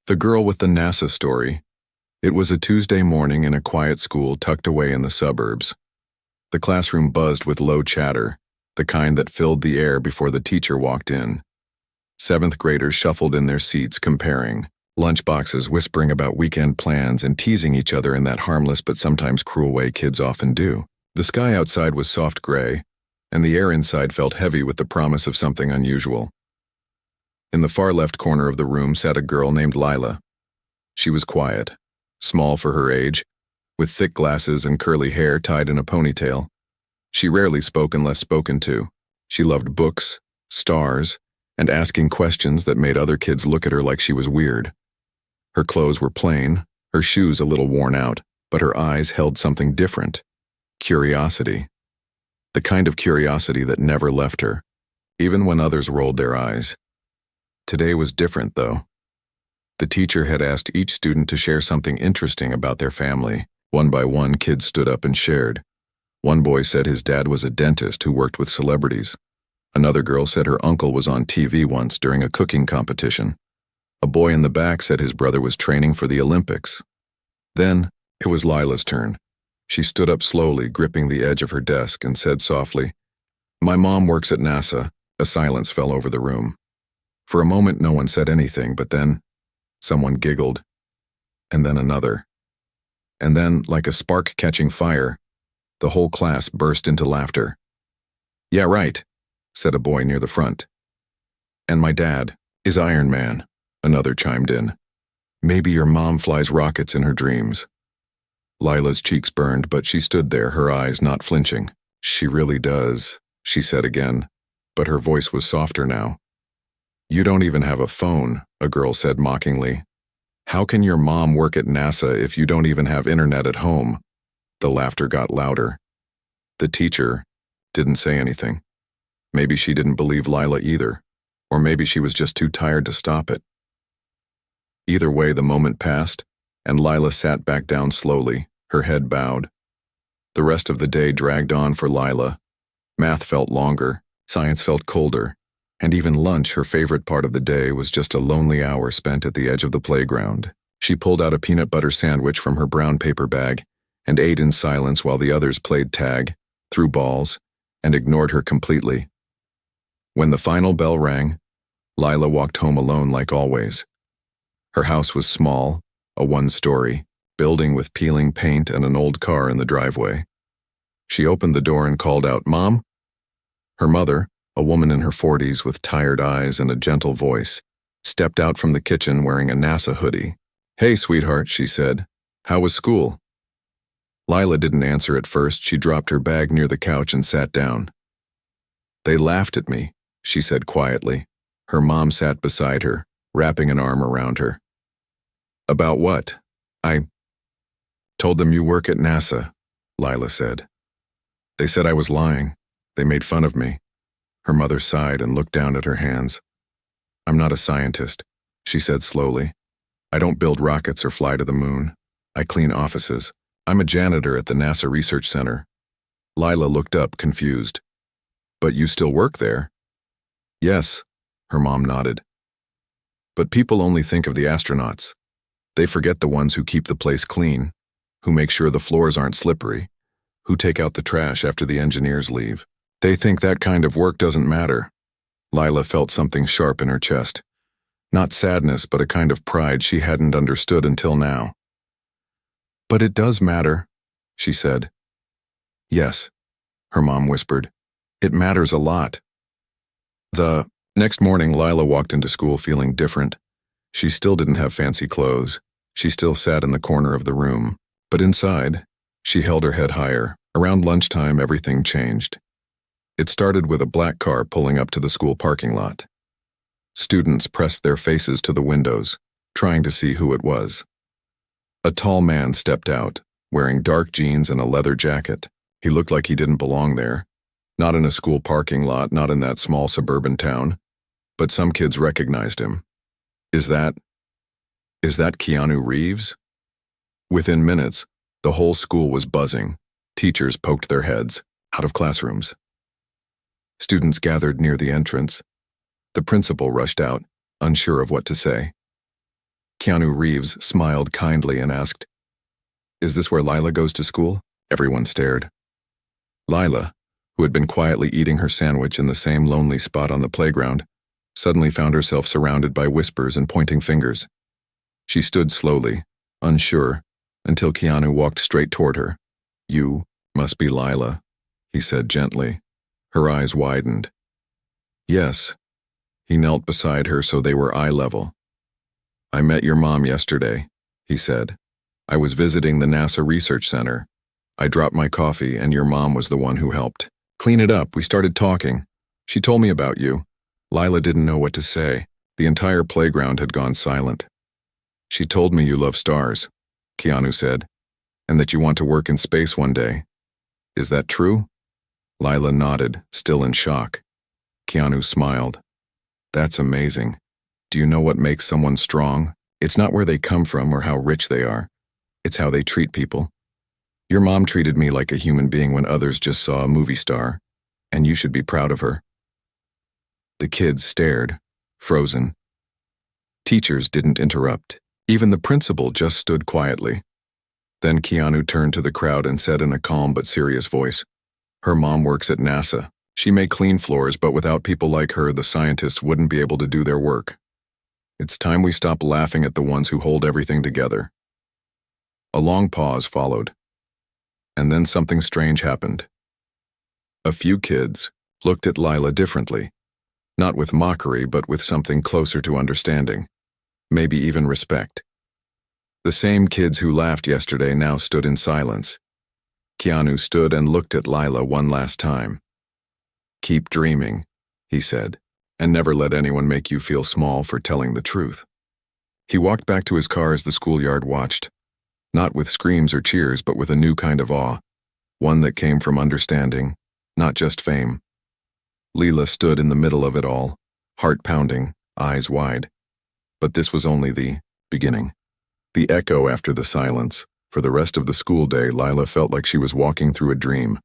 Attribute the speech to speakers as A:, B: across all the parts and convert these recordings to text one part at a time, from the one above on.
A: The Girl with the NASA Story. It was a Tuesday morning in a quiet school tucked away in the suburbs. The classroom buzzed with low chatter, the kind that filled the air before the teacher walked in. Seventh graders shuffled in their seats, comparing, lunchboxes whispering about weekend plans and teasing each other in that harmless but sometimes cruel way kids often do. The sky outside was soft gray, and the air inside felt heavy with the promise of something unusual. In the far left corner of the room sat a girl named Lila. She was quiet, small for her age, with thick glasses and curly hair tied in a ponytail. She rarely spoke unless spoken to. She loved books, stars, and asking questions that made other kids look at her like she was weird. Her clothes were plain, her shoes a little worn out, but her eyes held something different. Curiosity. The kind of curiosity that never left her, even when others rolled their eyes. Today was different, though. The teacher had asked each student to share something interesting about their family. One by one, kids stood up and shared. One boy said his dad was a dentist who worked with celebrities. Another girl said her uncle was on TV once during a cooking competition. A boy in the back said his brother was training for the Olympics. Then, it was Lila's turn. She stood up slowly, gripping the edge of her desk, and said softly, "My mom works at NASA." A silence fell over the room. For a moment, no one said anything, but then someone giggled, and then another. And then, like a spark catching fire, the whole class burst into laughter. "Yeah, right," said a boy near the front. "And my dad is Iron Man," another chimed in. "Maybe your mom flies rockets in her dreams." Lila's cheeks burned, but she stood there, her eyes not flinching. "She really does," she said again, but her voice was softer now. "You don't even have a phone," a girl said mockingly. "How can your mom work at NASA if you don't even have internet at home?" The laughter got louder. The teacher didn't say anything. Maybe she didn't believe Lila either, or maybe she was just too tired to stop it. Either way, the moment passed, and Lila sat back down slowly, her head bowed. The rest of the day dragged on for Lila. Math felt longer, science felt colder, and even lunch, her favorite part of the day, was just a lonely hour spent at the edge of the playground. She pulled out a peanut butter sandwich from her brown paper bag and ate in silence while the others played tag, threw balls, and ignored her completely. When the final bell rang, Lila walked home alone like always. Her house was small, a one-story building with peeling paint and an old car in the driveway. She opened the door and called out, "Mom?" Her mother, a woman in her 40s with tired eyes and a gentle voice, stepped out from the kitchen wearing a NASA hoodie. "Hey, sweetheart," she said. "How was school?" Lila didn't answer at first. She dropped her bag near the couch and sat down. "They laughed at me," she said quietly. Her mom sat beside her, wrapping an arm around her. "About what?" "I told them you work at NASA," Lila said. "They said I was lying. They made fun of me." Her mother sighed and looked down at her hands. "I'm not a scientist," she said slowly. "I don't build rockets or fly to the moon. I clean offices. I'm a janitor at the NASA Research Center." Lila looked up, confused. "But you still work there?" "Yes," her mom nodded. "But people only think of the astronauts. They forget the ones who keep the place clean, who make sure the floors aren't slippery, who take out the trash after the engineers leave. They think that kind of work doesn't matter." Lila felt something sharp in her chest. Not sadness, but a kind of pride she hadn't understood until now. "But it does matter," she said. "Yes," her mom whispered. "It matters a lot." The next morning, Lila walked into school feeling different. She still didn't have fancy clothes. She still sat in the corner of the room. But inside, she held her head higher. Around lunchtime, everything changed. It started with a black car pulling up to the school parking lot. Students pressed their faces to the windows, trying to see who it was. A tall man stepped out, wearing dark jeans and a leather jacket. He looked like he didn't belong there. Not in a school parking lot, not in that small suburban town. But some kids recognized him. Is that Keanu Reeves? Within minutes, the whole school was buzzing. Teachers poked their heads out of classrooms. Students gathered near the entrance. The principal rushed out, unsure of what to say. Keanu Reeves smiled kindly and asked, "Is this where Lila goes to school?" Everyone stared. Lila, who had been quietly eating her sandwich in the same lonely spot on the playground, suddenly found herself surrounded by whispers and pointing fingers. She stood slowly, unsure, until Keanu walked straight toward her. "You must be Lila," he said gently. Her eyes widened. "Yes." He knelt beside her so they were eye level. "I met your mom yesterday," he said. "I was visiting the NASA Research Center. I dropped my coffee and your mom was the one who helped clean it up. We started talking. She told me about you." Lila didn't know what to say. The entire playground had gone silent. "She told me you love stars," Keanu said, "and that you want to work in space one day. Is that true?" Lila nodded, still in shock. Keanu smiled. "That's amazing. Do you know what makes someone strong? It's not where they come from or how rich they are. It's how they treat people. Your mom treated me like a human being when others just saw a movie star, and you should be proud of her." The kids stared, frozen. Teachers didn't interrupt. Even the principal just stood quietly. Then Keanu turned to the crowd and said in a calm but serious voice, "Her mom works at NASA. She may clean floors, but without people like her, the scientists wouldn't be able to do their work. It's time we stop laughing at the ones who hold everything together." A long pause followed. And then something strange happened. A few kids looked at Lila differently, not with mockery, but with something closer to understanding, maybe even respect. The same kids who laughed yesterday now stood in silence. Keanu stood and looked at Lila one last time. "Keep dreaming," he said, "and never let anyone make you feel small for telling the truth." He walked back to his car as the schoolyard watched, not with screams or cheers, but with a new kind of awe, one that came from understanding, not just fame. Lila stood in the middle of it all, heart pounding, eyes wide. But this was only the beginning. The echo after the silence. For the rest of the school day, Lila felt like she was walking through a dream.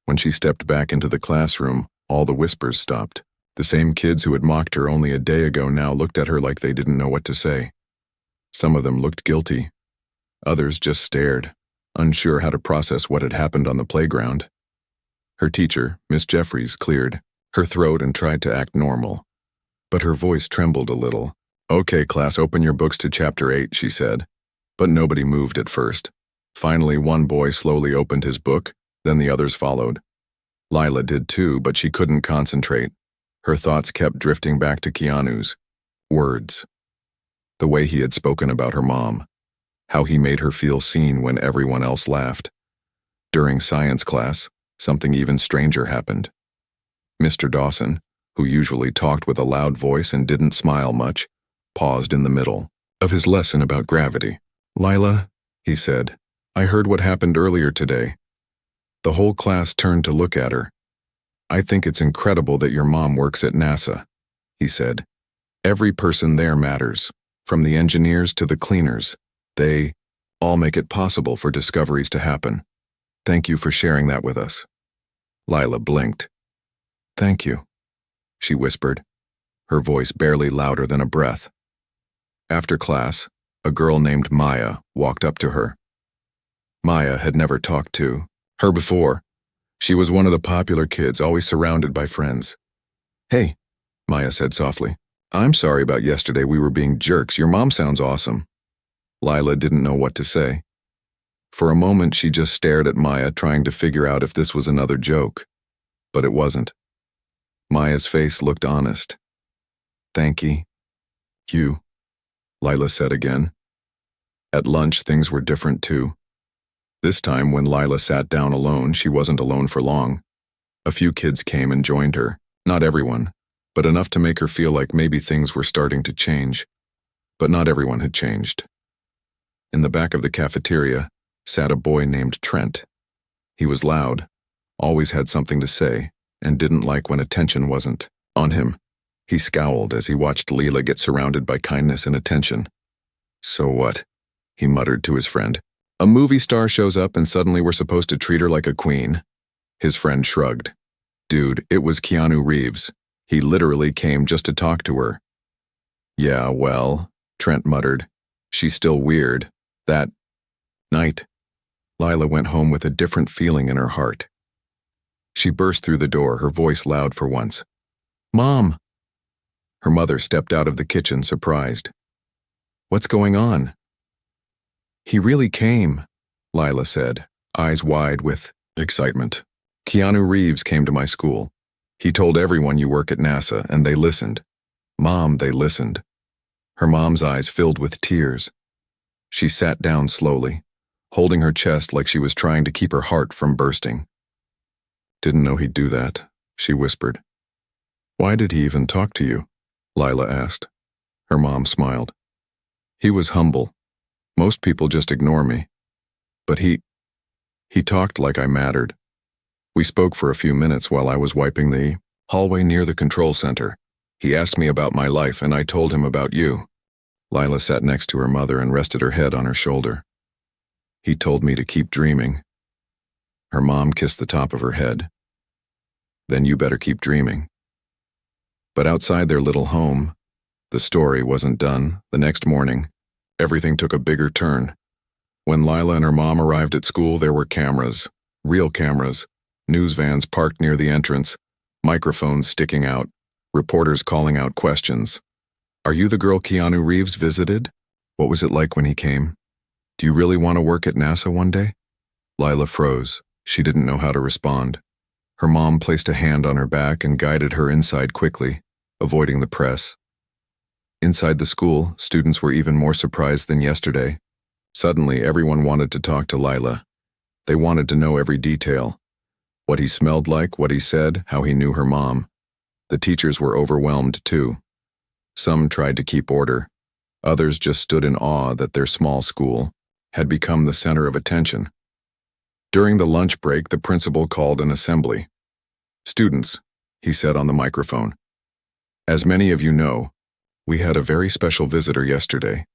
A: When she stepped back into the classroom, all the whispers stopped. The same kids who had mocked her only a day ago now looked at her like they didn't know what to say. Some of them looked guilty. Others just stared, unsure how to process what had happened on the playground. Her teacher, Miss Jeffries, cleared her throat and tried to act normal. But her voice trembled a little. "Okay, class, open your books to chapter 8, she said. But nobody moved at first. Finally, one boy slowly opened his book, then the others followed. Lila did too, but she couldn't concentrate. Her thoughts kept drifting back to Keanu's words. The way he had spoken about her mom. How he made her feel seen when everyone else laughed. During science class, something even stranger happened. Mr. Dawson, who usually talked with a loud voice and didn't smile much, paused in the middle of his lesson about gravity. "Lila," he said, "I heard what happened earlier today." The whole class turned to look at her. "I think it's incredible that your mom works at NASA," he said. "Every person there matters, from the engineers to the cleaners. They all make it possible for discoveries to happen. Thank you for sharing that with us." Lila blinked. "Thank you," she whispered, her voice barely louder than a breath. After class, a girl named Maya walked up to her. Maya had never talked to her before. She was one of the popular kids, always surrounded by friends. "Hey," Maya said softly. "I'm sorry about yesterday. We were being jerks. Your mom sounds awesome." Lila didn't know what to say. For a moment, she just stared at Maya, trying to figure out if this was another joke. But it wasn't. Maya's face looked honest. "Thank you," Lila said again. At lunch, things were different too. This time, when Lila sat down alone, she wasn't alone for long. A few kids came and joined her. Not everyone, but enough to make her feel like maybe things were starting to change. But not everyone had changed. In the back of the cafeteria sat a boy named Trent. He was loud, always had something to say, and didn't like when attention wasn't on him. He scowled as he watched Lila get surrounded by kindness and attention. "So what?" he muttered to his friend. "A movie star shows up and suddenly we're supposed to treat her like a queen?" His friend shrugged. "Dude, it was Keanu Reeves. He literally came just to talk to her." "Yeah, well," Trent muttered. She's still weird. That night, Lila went home with a different feeling in her heart. She burst through the door, her voice loud for once. "Mom!" Her mother stepped out of the kitchen, surprised. "What's going on?" "He really came," Lila said, eyes wide with excitement. "Keanu Reeves came to my school. He told everyone you work at NASA, and they listened. Mom, they listened." Her mom's eyes filled with tears. She sat down slowly, holding her chest like she was trying to keep her heart from bursting. "Didn't know he'd do that," she whispered. "Why did he even talk to you?" Lila asked. Her mom smiled. "He was humble. Most people just ignore me. But he talked like I mattered. We spoke for a few minutes while I was wiping the hallway near the control center. He asked me about my life, and I told him about you." Lila sat next to her mother and rested her head on her shoulder. "He told me to keep dreaming." Her mom kissed the top of her head. "Then you better keep dreaming." But outside their little home, the story wasn't done. The next morning, everything took a bigger turn. When Lila and her mom arrived at school, there were cameras, real cameras, news vans parked near the entrance, microphones sticking out, reporters calling out questions. "Are you the girl Keanu Reeves visited? What was it like when he came? Do you really want to work at NASA one day?" Lila froze. She didn't know how to respond. Her mom placed a hand on her back and guided her inside quickly, avoiding the press. Inside the school, students were even more surprised than yesterday. Suddenly, everyone wanted to talk to Lila. They wanted to know every detail. What he smelled like, what he said, how he knew her mom. The teachers were overwhelmed too. Some tried to keep order. Others just stood in awe that their small school had become the center of attention. During the lunch break, the principal called an assembly. "Students," he said on the microphone, "as many of you know, we had a very special visitor yesterday.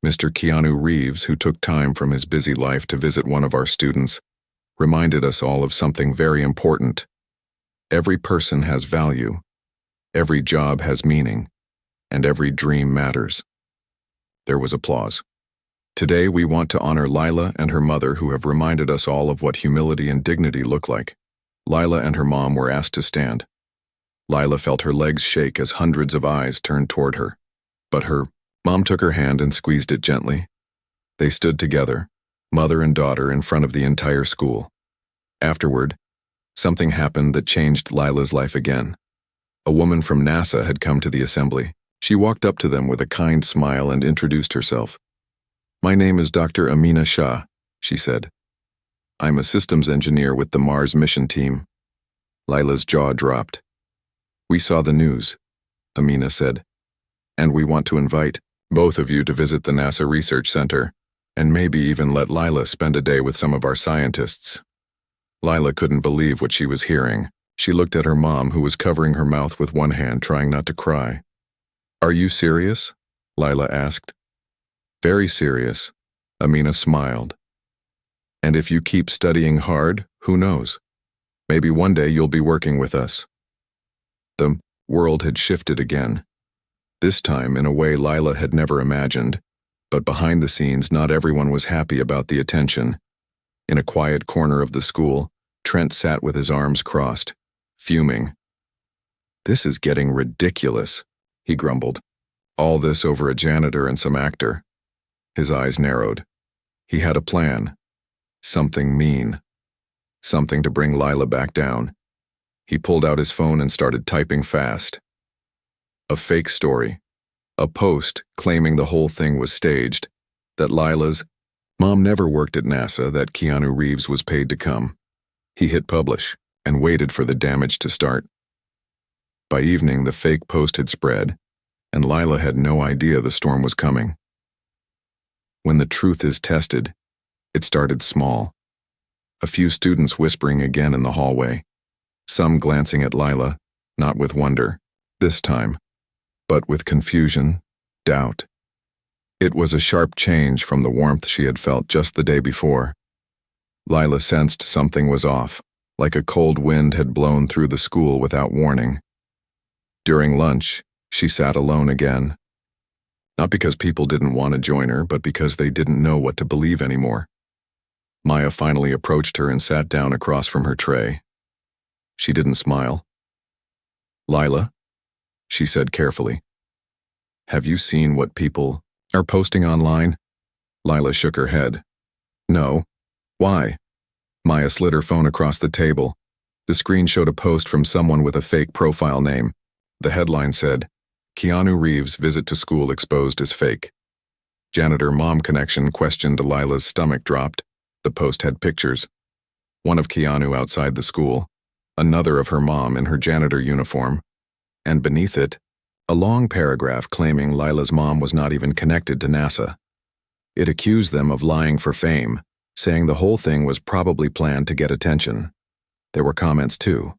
A: Mr. Keanu Reeves, who took time from his busy life to visit one of our students, reminded us all of something very important. Every person has value, every job has meaning, and every dream matters." There was applause. "Today we want to honor Lila and her mother, who have reminded us all of what humility and dignity look like." Lila and her mom were asked to stand. Lila felt her legs shake as hundreds of eyes turned toward her. But her mom took her hand and squeezed it gently. They stood together, mother and daughter, in front of the entire school. Afterward, something happened that changed Lila's life again. A woman from NASA had come to the assembly. She walked up to them with a kind smile and introduced herself. "My name is Dr. Amina Shah," she said. "I'm a systems engineer with the Mars mission team." Lila's jaw dropped. "We saw the news," Amina said, "and we want to invite both of you to visit the NASA Research Center, and maybe even let Lila spend a day with some of our scientists." Lila couldn't believe what she was hearing. She looked at her mom, who was covering her mouth with one hand, trying not to cry. "Are you serious?" Lila asked. "Very serious," Amina smiled. "And if you keep studying hard, who knows? Maybe one day you'll be working with us." The world had shifted again. This time in a way Lila had never imagined, but behind the scenes not everyone was happy about the attention. In a quiet corner of the school, Trent sat with his arms crossed, fuming. "This is getting ridiculous," he grumbled. "All this over a janitor and some actor." His eyes narrowed. He had a plan. Something mean. Something to bring Lila back down. He pulled out his phone and started typing fast. A fake story. A post claiming the whole thing was staged. That Lila's mom never worked at NASA, that Keanu Reeves was paid to come. He hit publish and waited for the damage to start. By evening, the fake post had spread, and Lila had no idea the storm was coming. When the truth is tested, it started small. A few students whispering again in the hallway, some glancing at Lila, not with wonder, this time, but with confusion, doubt. It was a sharp change from the warmth she had felt just the day before. Lila sensed something was off, like a cold wind had blown through the school without warning. During lunch, she sat alone again. Not because people didn't want to join her, but because they didn't know what to believe anymore. Maya finally approached her and sat down across from her tray. She didn't smile. "Lila," she said carefully, "have you seen what people are posting online?" Lila shook her head. "No. Why?" Maya slid her phone across the table. The screen showed a post from someone with a fake profile name. The headline said, "Keanu Reeves' visit to school exposed as fake." Janitor-mom connection questioned. Lila's stomach dropped. The post had pictures. One of Keanu outside the school, another of her mom in her janitor uniform, and beneath it, a long paragraph claiming Lila's mom was not even connected to NASA. It accused them of lying for fame, saying the whole thing was probably planned to get attention. There were comments too.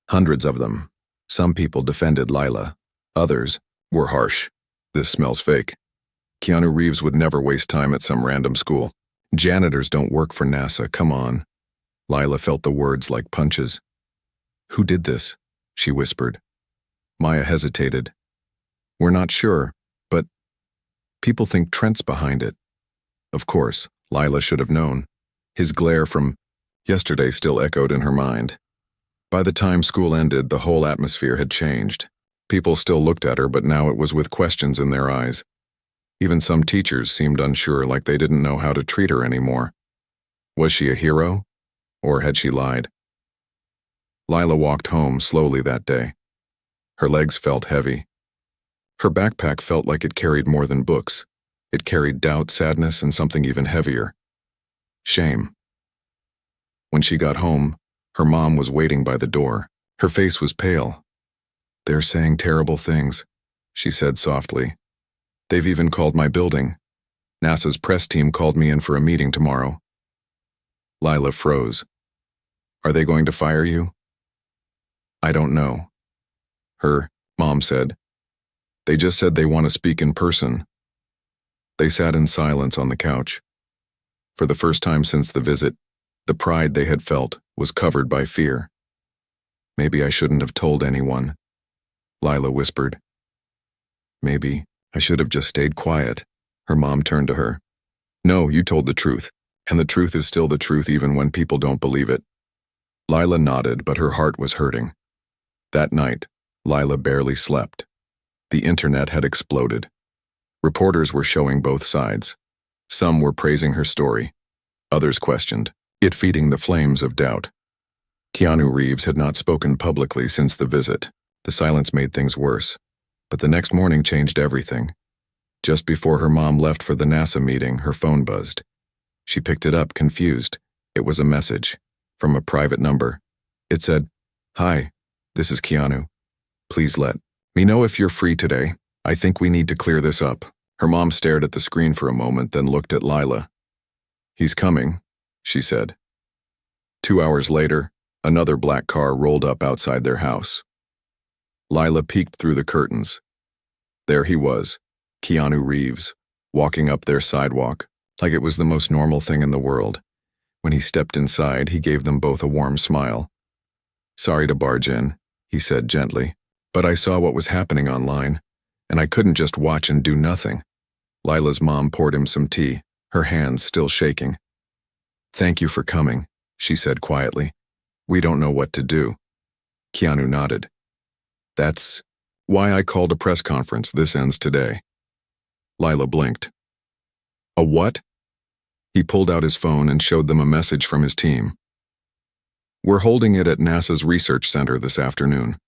A: Hundreds of them. Some people defended Lila. Others were harsh. "This smells fake. Keanu Reeves would never waste time at some random school. Janitors don't work for NASA, come on." Lila felt the words like punches. "Who did this?" she whispered. Maya hesitated. "We're not sure, but people think Trent's behind it." Of course, Lila should have known. His glare from yesterday still echoed in her mind. By the time school ended, the whole atmosphere had changed. People still looked at her, but now it was with questions in their eyes. Even some teachers seemed unsure, like they didn't know how to treat her anymore. Was she a hero, or had she lied? Lila walked home slowly that day. Her legs felt heavy. Her backpack felt like it carried more than books. It carried doubt, sadness, and something even heavier. Shame. When she got home, her mom was waiting by the door. Her face was pale. "They're saying terrible things," she said softly. "They've even called my building. NASA's press team called me in for a meeting tomorrow." Lila froze. "Are they going to fire you?" "I don't know," her mom said. "They just said they want to speak in person." They sat in silence on the couch. For the first time since the visit, the pride they had felt was covered by fear. "Maybe I shouldn't have told anyone," Lila whispered. "Maybe I should have just stayed quiet." Her mom turned to her. "No, you told the truth, and the truth is still the truth even when people don't believe it." Lila nodded, but her heart was hurting. That night, Lila barely slept. The internet had exploded. Reporters were showing both sides. Some were praising her story. Others questioned it, feeding the flames of doubt. Keanu Reeves had not spoken publicly since the visit. The silence made things worse. But the next morning changed everything. Just before her mom left for the NASA meeting, her phone buzzed. She picked it up, confused. It was a message from a private number. It said, "Hi, this is Keanu. Please let me know if you're free today. I think we need to clear this up." Her mom stared at the screen for a moment, then looked at Lila. "He's coming," she said. 2 hours later, another black car rolled up outside their house. Lila peeked through the curtains. There he was, Keanu Reeves, walking up their sidewalk, like it was the most normal thing in the world. When he stepped inside, he gave them both a warm smile. "Sorry to barge in," he said gently, "but I saw what was happening online, and I couldn't just watch and do nothing." Lila's mom poured him some tea, her hands still shaking. "Thank you for coming," she said quietly. "We don't know what to do." Keanu nodded. "That's why I called a press conference. This ends today." Lila blinked. "A what?" He pulled out his phone and showed them a message from his team. "We're holding it at NASA's research center this afternoon.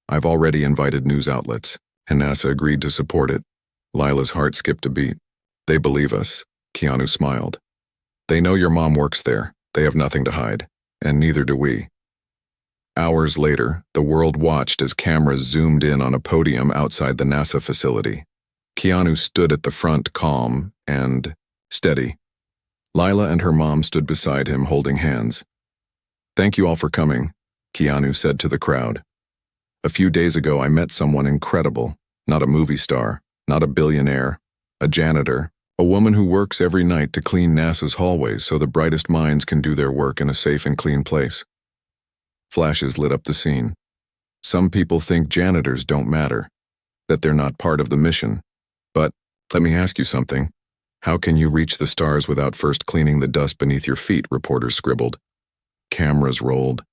A: I've already invited news outlets, and NASA agreed to support it." Lila's heart skipped a beat. "They believe us," Keanu smiled. "They know your mom works there. They have nothing to hide, and neither do we." Hours later, the world watched as cameras zoomed in on a podium outside the NASA facility. Keanu stood at the front, calm and steady. Lila and her mom stood beside him, holding hands. "Thank you all for coming," Keanu said to the crowd. "A few days ago, I met someone incredible, not a movie star, not a billionaire, a janitor, a woman who works every night to clean NASA's hallways so the brightest minds can do their work in a safe and clean place." Flashes lit up the scene. Some people think janitors don't matter, that they're not part of the mission. But, let me ask you something. How can you reach the stars without first cleaning the dust beneath your feet? Reporters scribbled. Cameras rolled.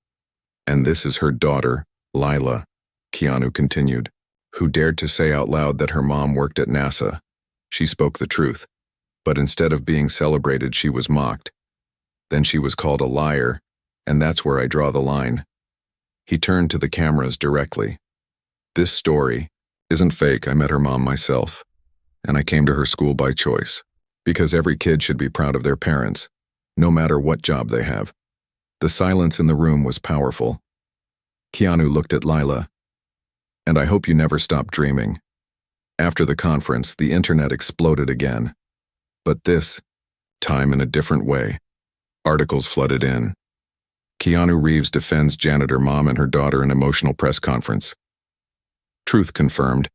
A: And this is her daughter, Lila, Keanu continued, who dared to say out loud that her mom worked at NASA. She spoke the truth. But instead of being celebrated, she was mocked. Then she was called a liar, and that's where I draw the line. He turned to the cameras directly. This story isn't fake. I met her mom myself, and I came to her school by choice, because every kid should be proud of their parents, no matter what job they have. The silence in the room was powerful. Keanu looked at Lila. And I hope you never stop dreaming. After the conference, the internet exploded again. But this time in a different way. Articles flooded in. Keanu Reeves defends janitor mom and her daughter in emotional press conference. Truth confirmed.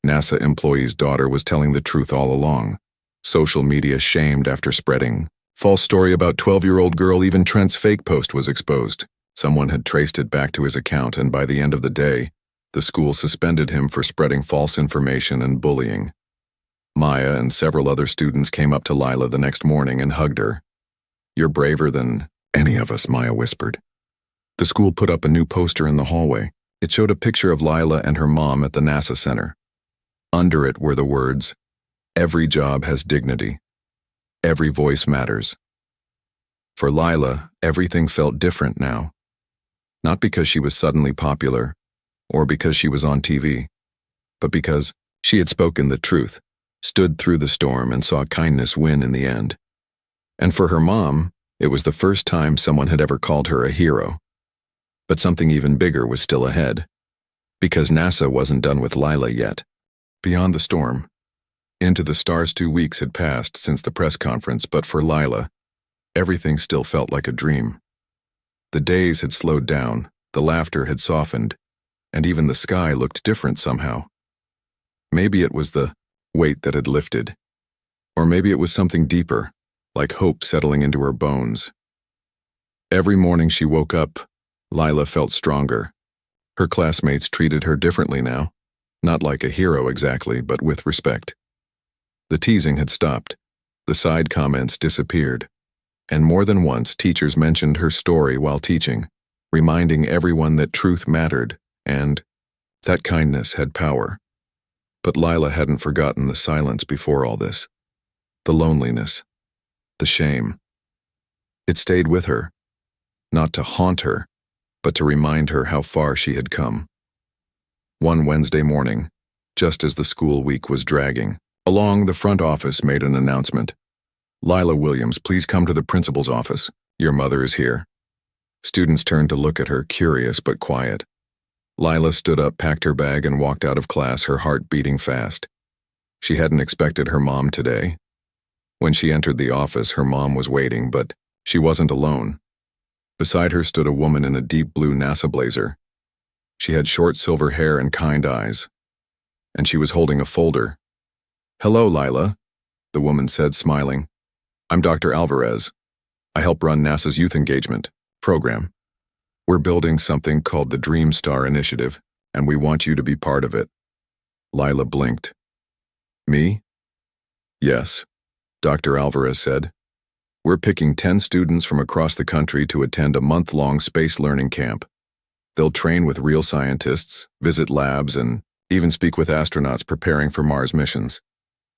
A: NASA employee's daughter was telling the truth all along. Social media shamed after spreading. False story about 12-year-old girl. Even Trent's fake post was exposed. Someone had traced it back to his account, and by the end of the day, the school suspended him for spreading false information and bullying. Maya and several other students came up to Lila the next morning and hugged her. You're braver than any of us, Maya whispered. The school put up a new poster in the hallway. It showed a picture of Lila and her mom at the NASA Center. Under it were the words, "Every job has dignity. Every voice matters." For Lila, everything felt different now. Not because she was suddenly popular, or because she was on TV, but because she had spoken the truth, stood through the storm, and saw kindness win in the end. And for her mom, it was the first time someone had ever called her a hero. But something even bigger was still ahead, because NASA wasn't done with Lila yet. Beyond the storm, into the stars, 2 weeks had passed since the press conference, but for Lila, everything still felt like a dream. The days had slowed down, the laughter had softened, and even the sky looked different somehow. Maybe it was the weight that had lifted, or maybe it was something deeper, like hope settling into her bones. Every morning she woke up, Lila felt stronger. Her classmates treated her differently now, not like a hero exactly, but with respect. The teasing had stopped, the side comments disappeared, and more than once teachers mentioned her story while teaching, reminding everyone that truth mattered and that kindness had power. But Lila hadn't forgotten the silence before all this, the loneliness, the shame. It stayed with her, not to haunt her, but to remind her how far she had come. One Wednesday morning, just as the school week was dragging, along the front office made an announcement. Lila Williams, please come to the principal's office. Your mother is here. Students turned to look at her, curious but quiet. Lila stood up, packed her bag, and walked out of class, her heart beating fast. She hadn't expected her mom today. When she entered the office, her mom was waiting, but she wasn't alone. Beside her stood a woman in a deep blue NASA blazer. She had short silver hair and kind eyes, and she was holding a folder. Hello, Lila, the woman said, smiling. I'm Dr. Alvarez. I help run NASA's Youth Engagement program. We're building something called the Dream Star Initiative, and we want you to be part of it. Lila blinked. Me? Yes, Dr. Alvarez said. We're picking 10 students from across the country to attend a month-long space learning camp. They'll train with real scientists, visit labs, and even speak with astronauts preparing for Mars missions.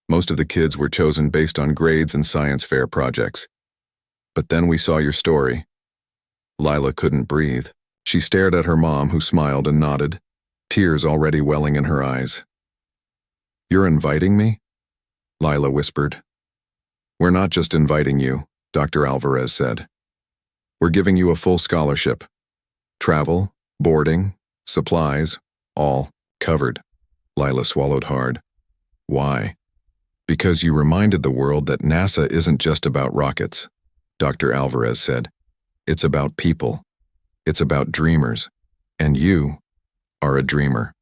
A: Most of the kids were chosen based on grades and science fair projects. But then we saw your story. Lila couldn't breathe. She stared at her mom, who smiled and nodded, tears already welling in her eyes. You're inviting me? Lila whispered. We're not just inviting you, Dr. Alvarez said. We're giving you a full scholarship. Travel, boarding, supplies, all covered. Lila swallowed hard. Why? Because you reminded the world that NASA isn't just about rockets, Dr. Alvarez said. It's about people. It's about dreamers. And you are a dreamer.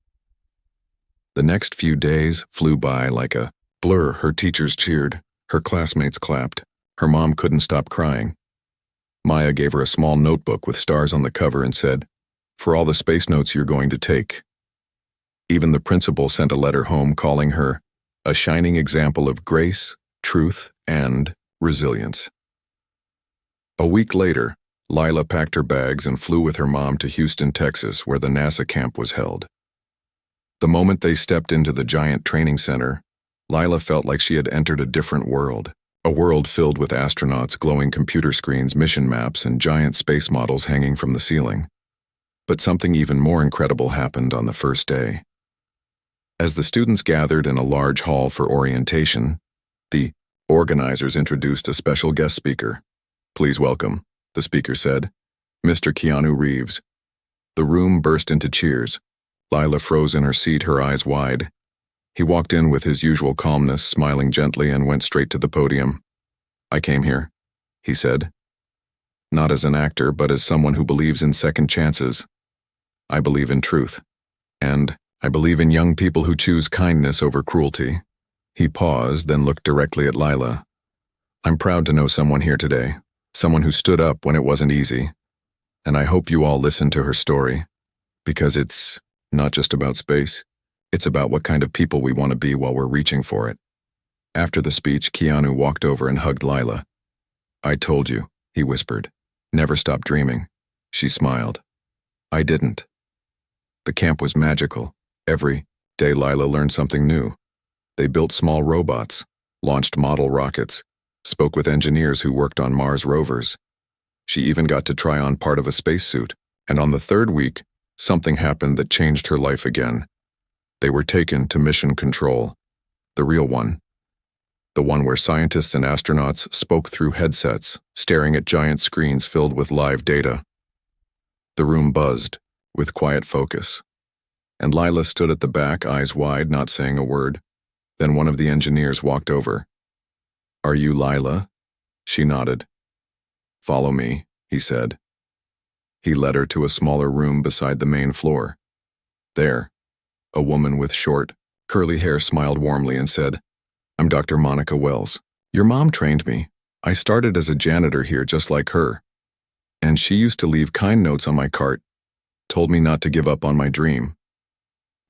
A: The next few days flew by like a blur. Her teachers cheered. Her classmates clapped. Her mom couldn't stop crying. Maya gave her a small notebook with stars on the cover and said, for all the space notes you're going to take. Even the principal sent a letter home calling her a shining example of grace, truth, and resilience. A week later, Lila packed her bags and flew with her mom to Houston, Texas, where the NASA camp was held. The moment they stepped into the giant training center, Lila felt like she had entered a different world, a world filled with astronauts, glowing computer screens, mission maps, and giant space models hanging from the ceiling. But something even more incredible happened on the first day. As the students gathered in a large hall for orientation, the organizers introduced a special guest speaker. "Please welcome," the speaker said, "Mr. Keanu Reeves." The room burst into cheers. Lila froze in her seat, her eyes wide. He walked in with his usual calmness, smiling gently, and went straight to the podium. "I came here," he said. "Not as an actor, but as someone who believes in second chances. I believe in truth. And I believe in young people who choose kindness over cruelty." He paused, then looked directly at Lila. "I'm proud to know someone here today, someone who stood up when it wasn't easy. And I hope you all listen to her story, because it's not just about space. It's about what kind of people we want to be while we're reaching for it." After the speech, Keanu walked over and hugged Lila. "I told you," he whispered. "Never stop dreaming." She smiled. "I didn't." The camp was magical. Every day Lila learned something new. They built small robots, launched model rockets, spoke with engineers who worked on Mars rovers. She even got to try on part of a spacesuit, and on the third week, something happened that changed her life again. They were taken to mission control, the real one. The one where scientists and astronauts spoke through headsets, staring at giant screens filled with live data. The room buzzed, with quiet focus. And Lila stood at the back, eyes wide, not saying a word. Then one of the engineers walked over. "Are you Lila?" She nodded. "Follow me," he said. He led her to a smaller room beside the main floor. There, a woman with short, curly hair smiled warmly and said, "I'm Dr. Monica Wells. Your mom trained me. I started as a janitor here just like her. And she used to leave kind notes on my cart, told me not to give up on my dream."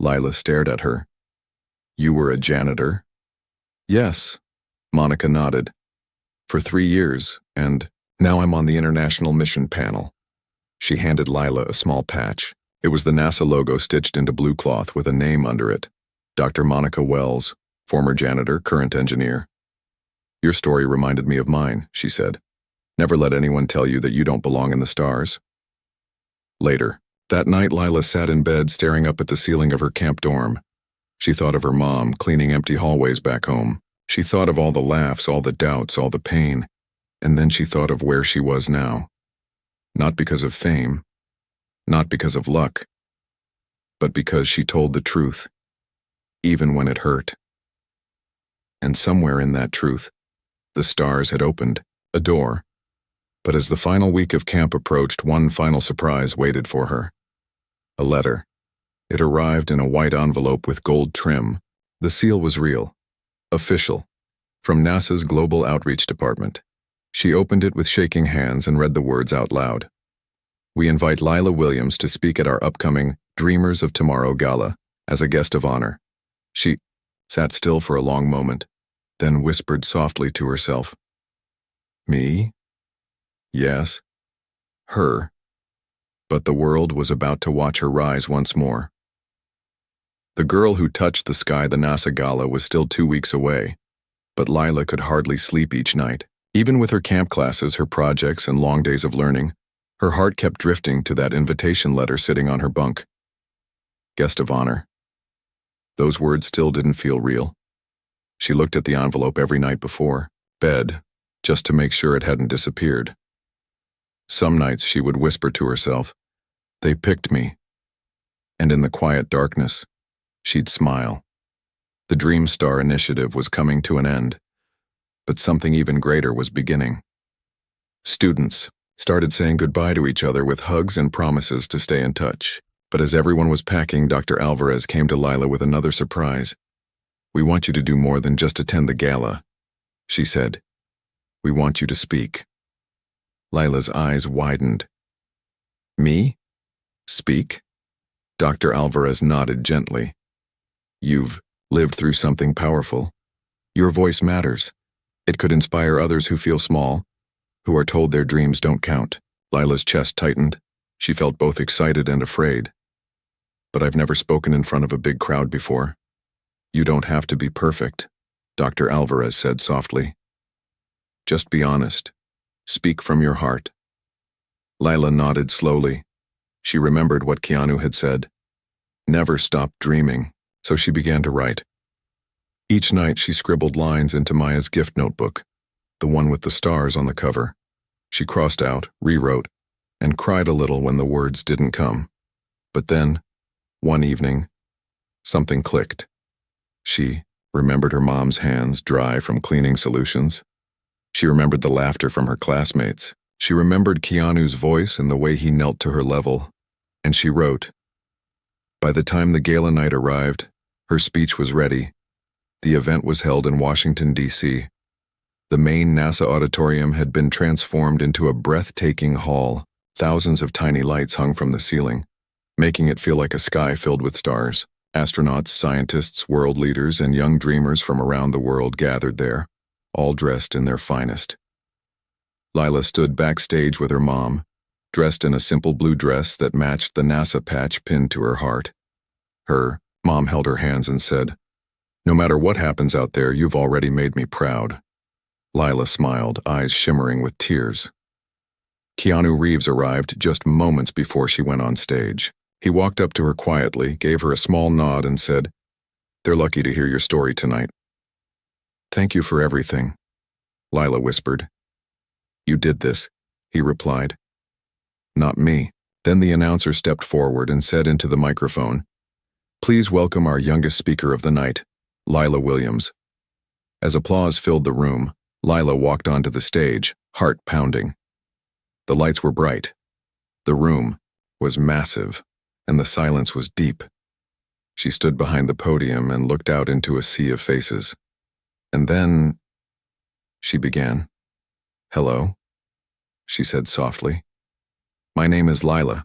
A: Lila stared at her. "You were a janitor?" "Yes," Monica nodded. "For 3 years, and now I'm on the International Mission Panel." She handed Lila a small patch. It was the NASA logo stitched into blue cloth with a name under it. Dr. Monica Wells, former janitor, current engineer. "Your story reminded me of mine," she said. "Never let anyone tell you that you don't belong in the stars." Later, that night, Lila sat in bed staring up at the ceiling of her camp dorm. She thought of her mom cleaning empty hallways back home. She thought of all the laughs, all the doubts, all the pain. And then she thought of where she was now. Not because of fame, not because of luck, but because she told the truth, even when it hurt. And somewhere in that truth, the stars had opened, a door. But as the final week of camp approached, one final surprise waited for her. A letter. It arrived in a white envelope with gold trim. The seal was real, official, from NASA's Global Outreach Department. She opened it with shaking hands and read the words out loud. "We invite Lila Williams to speak at our upcoming Dreamers of Tomorrow Gala as a guest of honor." She sat still for a long moment, then whispered softly to herself, "Me? Yes. Her." But the world was about to watch her rise once more. The girl who touched the sky, the NASA Gala, was still 2 weeks away, but Lila could hardly sleep each night. Even with her camp classes, her projects, and long days of learning, her heart kept drifting to that invitation letter sitting on her bunk. Guest of honor. Those words still didn't feel real. She looked at the envelope every night before bed, just to make sure it hadn't disappeared. Some nights she would whisper to herself, "They picked me." And in the quiet darkness, she'd smile. The Dream Star initiative was coming to an end, but something even greater was beginning. Students started saying goodbye to each other with hugs and promises to stay in touch. But as everyone was packing, Dr. Alvarez came to Lila with another surprise. "We want you to do more than just attend the gala," she said. "We want you to speak." Lila's eyes widened. "Me? Speak?" Dr. Alvarez nodded gently. "You've lived through something powerful. Your voice matters. It could inspire others who feel small, who are told their dreams don't count. Lila's chest tightened. She felt both excited and afraid. But I've never spoken in front of a big crowd before. You don't have to be perfect, Dr. Alvarez said softly. Just be honest. Speak from your heart. Lila nodded slowly. She remembered what Keanu had said. Never stop dreaming, so she began to write. Each night she scribbled lines into Maya's gift notebook, the one with the stars on the cover. She crossed out, rewrote, and cried a little when the words didn't come. But then, one evening, something clicked. She remembered her mom's hands dry from cleaning solutions. She remembered the laughter from her classmates. She remembered Keanu's voice and the way he knelt to her level. And she wrote. By the time the gala night arrived, her speech was ready. The event was held in Washington, D.C. The main NASA auditorium had been transformed into a breathtaking hall. Thousands of tiny lights hung from the ceiling, making it feel like a sky filled with stars. Astronauts, scientists, world leaders, and young dreamers from around the world gathered there, all dressed in their finest. Lila stood backstage with her mom, dressed in a simple blue dress that matched the NASA patch pinned to her heart. Her mom held her hands and said, "No matter what happens out there, you've already made me proud." Lila smiled, eyes shimmering with tears. Keanu Reeves arrived just moments before she went on stage. He walked up to her quietly, gave her a small nod, and said, "They're lucky to hear your story tonight." "Thank you for everything," Lila whispered. "You did this," he replied. "Not me." Then the announcer stepped forward and said into the microphone, "Please welcome our youngest speaker of the night, Lila Williams." As applause filled the room, Lila walked onto the stage, heart pounding. The lights were bright. The room was massive, and the silence was deep. She stood behind the podium and looked out into a sea of faces. And then she began. "Hello," she said softly. "My name is Lila,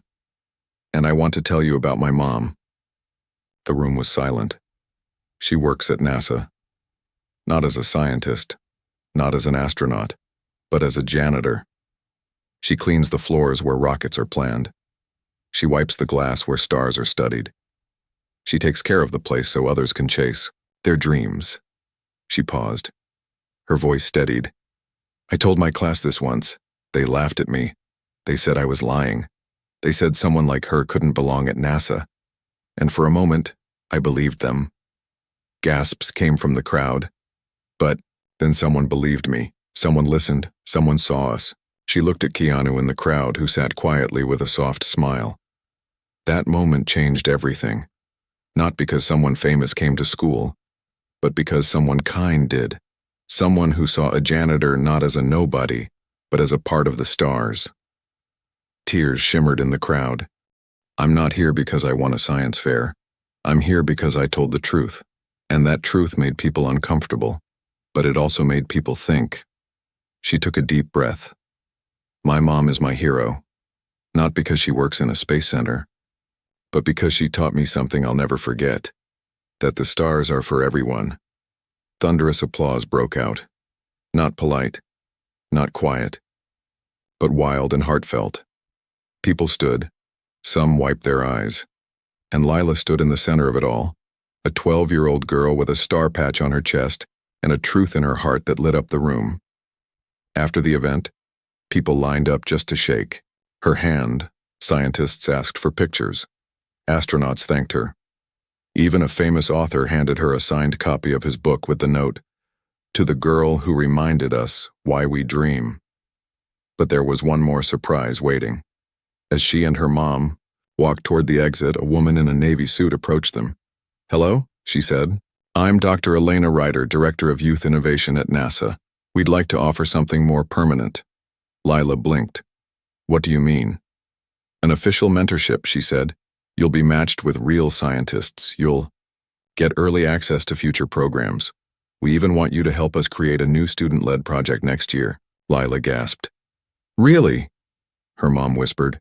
A: and I want to tell you about my mom." The room was silent. She works at NASA. Not as a scientist, not as an astronaut, but as a janitor. She cleans the floors where rockets are planned. She wipes the glass where stars are studied. She takes care of the place so others can chase their dreams. She paused. Her voice steadied. "I told my class this once. They laughed at me. They said I was lying. They said someone like her couldn't belong at NASA. And for a moment, I believed them." Gasps came from the crowd. But then someone believed me. Someone listened. Someone saw us. She looked at Keanu in the crowd, who sat quietly with a soft smile. That moment changed everything. Not because someone famous came to school, but because someone kind did. Someone who saw a janitor not as a nobody, but as a part of the stars. Tears shimmered in the crowd. "I'm not here because I won a science fair. I'm here because I told the truth. And that truth made people uncomfortable. But it also made people think." She took a deep breath. "My mom is my hero. Not because she works in a space center, but because she taught me something I'll never forget. That the stars are for everyone." Thunderous applause broke out. Not polite, not quiet, but wild and heartfelt. People stood. Some wiped their eyes. And Lila stood in the center of it all, a 12-year-old girl with a star patch on her chest and a truth in her heart that lit up the room. After the event, people lined up just to shake her hand. Scientists asked for pictures. Astronauts thanked her. Even a famous author handed her a signed copy of his book with the note, "To the girl who reminded us why we dream." But there was one more surprise waiting. As she and her mom walked toward the exit, a woman in a navy suit approached them. "Hello," she said. "I'm Dr. Elena Ryder, Director of Youth Innovation at NASA. We'd like to offer something more permanent." Lila blinked. "What do you mean?" "An official mentorship," she said. "You'll be matched with real scientists. You'll get early access to future programs. We even want you to help us create a new student-led project next year." Lila gasped. "Really?" her mom whispered.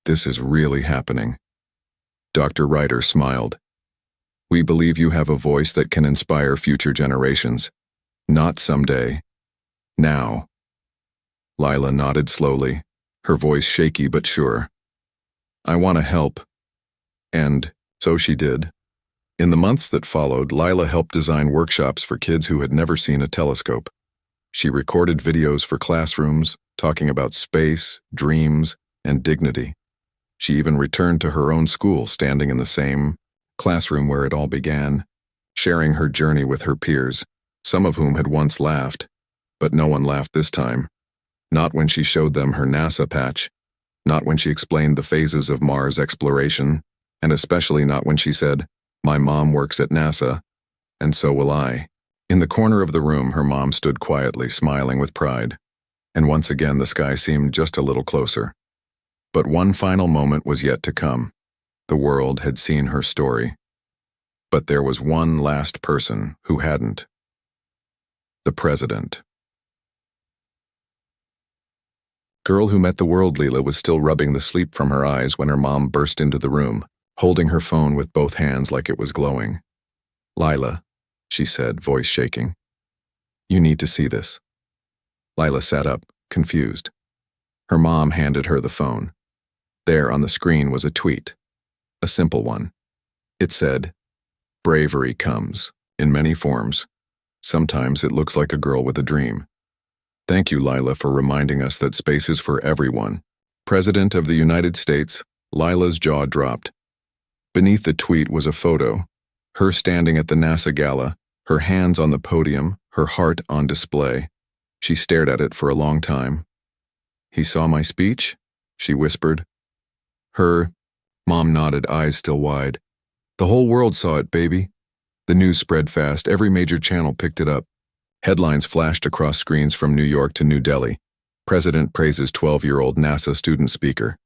A: "This is really happening." Dr. Ryder smiled. We believe you have a voice that can inspire future generations. Not someday. Now. Lila nodded slowly, her voice shaky but sure. I want to help. And so she did. In the months that followed, Lila helped design workshops for kids who had never seen a telescope. She recorded videos for classrooms, talking about space, dreams, and dignity. She even returned to her own school, standing in the same classroom where it all began, sharing her journey with her peers, some of whom had once laughed. But no one laughed this time. Not when she showed them her NASA patch, not when she explained the phases of Mars exploration, and especially not when she said, "My mom works at NASA, and so will I." In the corner of the room, her mom stood quietly, smiling with pride. And once again, the sky seemed just a little closer. But one final moment was yet to come. The world had seen her story. But there was one last person who hadn't. The president. Girl who met the world, Lila was still rubbing the sleep from her eyes when her mom burst into the room, holding her phone with both hands like it was glowing. Lila, she said, voice shaking. You need to see this. Lila sat up, confused. Her mom handed her the phone. There on the screen was a tweet. A simple one. It said, "Bravery comes, in many forms. Sometimes it looks like a girl with a dream. Thank you, Lila, for reminding us that space is for everyone." President of the United States, Lila's jaw dropped. Beneath the tweet was a photo, her standing at the NASA gala, her hands on the podium, her heart on display. She stared at it for a long time. "He saw my speech?" she whispered. Her mom nodded, eyes still wide. "The whole world saw it, baby." The news spread fast. Every major channel picked it up. Headlines flashed across screens from New York to New Delhi. President praises 12-year-old NASA student speaker.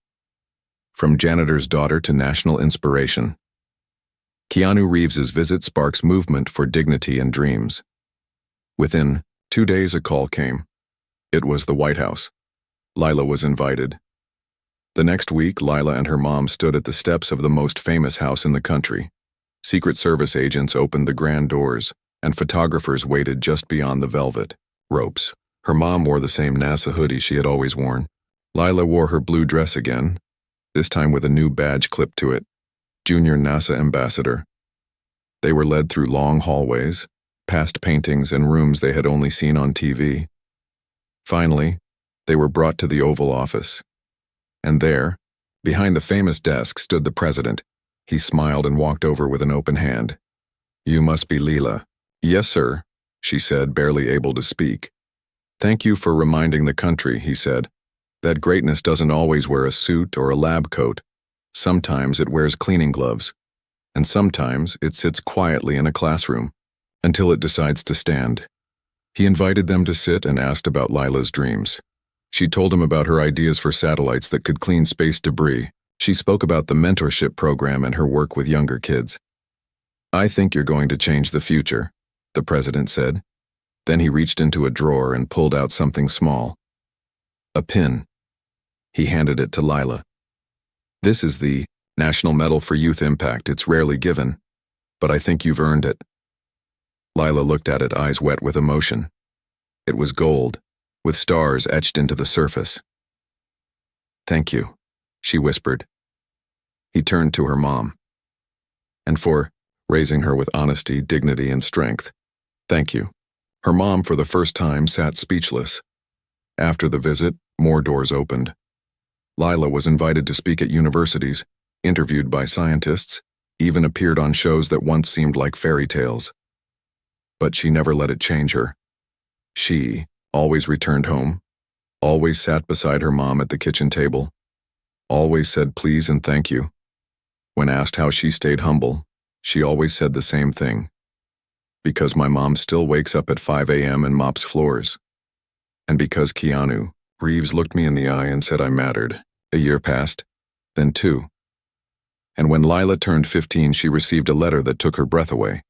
A: From janitor's daughter to national inspiration. Keanu Reeves' visit sparks movement for dignity and dreams. Within 2 days, a call came. It was the White House. Lila was invited. The next week, Lila and her mom stood at the steps of the most famous house in the country. Secret Service agents opened the grand doors, and photographers waited just beyond the velvet ropes. Her mom wore the same NASA hoodie she had always worn. Lila wore her blue dress again, this time with a new badge clipped to it, Junior NASA Ambassador. They were led through long hallways, past paintings and rooms they had only seen on TV. Finally, they were brought to the Oval Office. And there, behind the famous desk, stood the president. He smiled and walked over with an open hand. "You must be Lila." "Yes, sir," she said, barely able to speak. "Thank you for reminding the country," he said, "that greatness doesn't always wear a suit or a lab coat. Sometimes it wears cleaning gloves, and sometimes it sits quietly in a classroom until it decides to stand." He invited them to sit and asked about Lila's dreams. She told him about her ideas for satellites that could clean space debris. She spoke about the mentorship program and her work with younger kids. "I think you're going to change the future," the president said. Then he reached into a drawer and pulled out something small. A pin. He handed it to Lila. "This is the National Medal for Youth Impact. It's rarely given, but I think you've earned it." Lila looked at it, eyes wet with emotion. It was gold, with stars etched into the surface. "Thank you," she whispered. He turned to her mom. "And for raising her with honesty, dignity, and strength. Thank you." Her mom, for the first time, sat speechless. After the visit, more doors opened. Lila was invited to speak at universities, interviewed by scientists, even appeared on shows that once seemed like fairy tales. But she never let it change her. She always returned home, always sat beside her mom at the kitchen table, always said please and thank you. When asked how she stayed humble, she always said the same thing. "Because my mom still wakes up at 5 a.m. and mops floors. And because Keanu Reeves looked me in the eye and said I mattered." A year passed, then 2. And when Lila turned 15, she received a letter that took her breath away.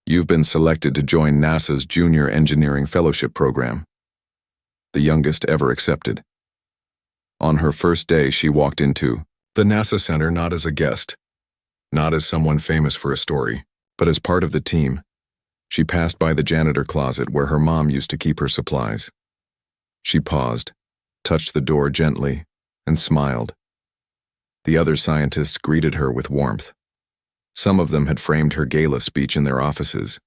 A: "You've been selected to join NASA's Junior Engineering Fellowship Program, the youngest ever accepted." On her first day, she walked into the NASA Center not as a guest, not as someone famous for a story, but as part of the team. She passed by the janitor closet where her mom used to keep her supplies. She paused, touched the door gently, and smiled. The other scientists greeted her with warmth. Some of them had framed her gala speech in their offices.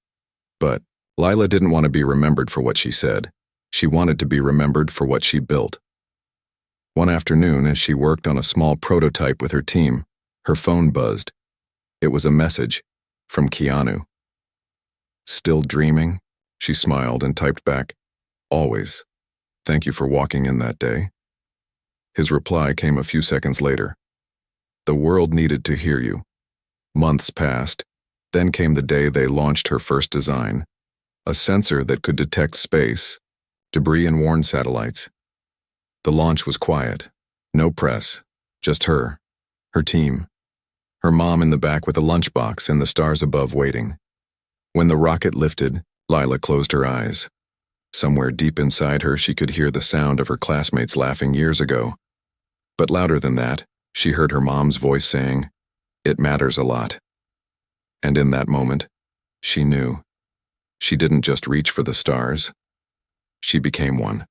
A: But Lila didn't want to be remembered for what she said. She wanted to be remembered for what she built. One afternoon, as she worked on a small prototype with her team, her phone buzzed. It was a message from Keanu. "Still dreaming?" She smiled and typed back, "Always. Thank you for walking in that day." His reply came a few seconds later. "The world needed to hear you." Months passed. Then came the day they launched her first design, a sensor that could detect space, debris and worn satellites. The launch was quiet. No press. Just her team, her mom in the back with a lunchbox and the stars above waiting. When the rocket lifted, Lila closed her eyes. Somewhere deep inside her, she could hear the sound of her classmates laughing years ago. But louder than that, she heard her mom's voice saying, "It matters a lot." And in that moment, she knew. She didn't just reach for the stars. She became one.